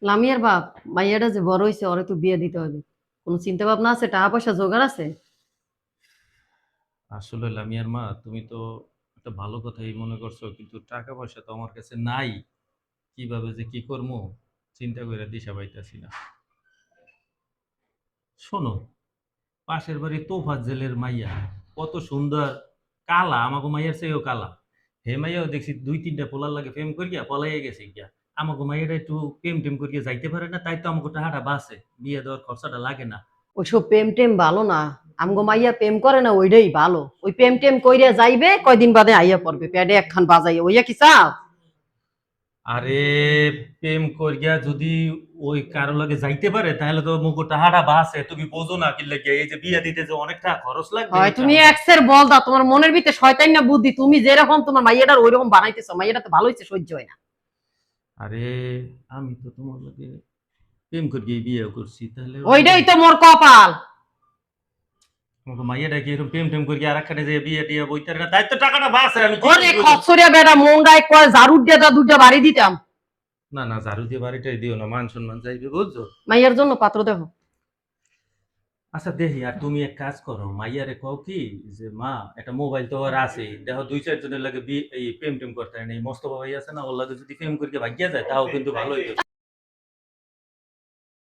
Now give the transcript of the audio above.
লামিয়ার বাপ, মাইয়াটা যে বড় হইছে ওরে তো বিয়ে দিতে হবে। কোনো চিন্তা ভাবনা আছে? টাকা পয়সা জোগাড় আছে? আসলে লামিয়ার মা, তুমি তো একটা ভালো কথাই মনে করছো, কিন্তু টাকা পয়সা তো আমার কাছে নাই। কিভাবে যে কি করবো চিন্তা করে দিশা পাইতাছি না। শোনো, পাশের বাড়ি তোফাজ্জেলের মাইয়া কত সুন্দর, কালা, আমাকে মাইয়ার চেয়েও কালা। হে মাইয়াও দেখছি দুই তিনটা পোলার লাগে প্রেম করিয়া পলাইয়া গেছে গিয়া। আমাকে মাইয়াটা একটু প্রেম টেম করিয়া যাইতে পারে না, তাই তো আমাকে টাকাটা বাঁচে, বিয়ে দেওয়ার খরচাটা লাগে না। ওইসব প্রেম টেম ভালো না। আমগো মাইয়া প্রেম করে না, ওইটাই ভালো। ওই প্রেম টেম কইরা যাইবে, কয়দিন বাদে আইয়া পড়বে পেটে একখান বাজাইয়া, ওইয়া কি চাও? আরে, প্রেম করিয়া যদি ওই কারো লাগে যাইতে পারে তাহলে তো মুগো টাকাটা বাঁচে। তুমি বোঝো না কি লাগে, এই যে বিয়ে দিতে যে অনেক টাকা খরচ লাগবে হয় এটা তুমি আমার। এক্সের বল দাও, তোমার মনের ভিতরে শয়তান না বুদ্ধি, তুমি যেরকম তোমার মাইয়াটার ওইরকম বানাইতেছো। মাইয়াটা তো ভালো হইছে, সহ্য হয় না। আরে, আমি তো তোমার লাগে প্রেম করিয়ে বিয়ে করছি, তাহলে ওইটাই আমাকে তো মোর কপাল। আমাকে মাইয়াটা কি এরকম প্রেম টেম করিয়া আর একখানে যে বিয়ে টিয়ে বইতে না, তাই তো টাকাটা বাঁচে। আমি কি ওরে বলবো? খসরিয়া বেটা, মঙ্গায় কয় ঝাড়ু দিয়ে তা দুইটা বাড়ি দিতাম। না না, ঝাড়ু দিয়ে বাড়িটাই দিও না, মান সম্মান যাইবে, বুঝছো? মাইয়ার জন্য পাত্র দেখো। আচ্ছা দেখি। আর তুমি এক কাজ করো, মাইয়ারে কও কি যে মা, একটা মোবাইল তো আর আছে, দেখো দুই চারজনের লাগে এই প্রেম টেম করতে হয় না। এই মস্তফা ভাই আছে না, ওর লাগে যদি প্রেম করিয়া ভাগিয়া যায় তাও কিন্তু ভালো হইতো।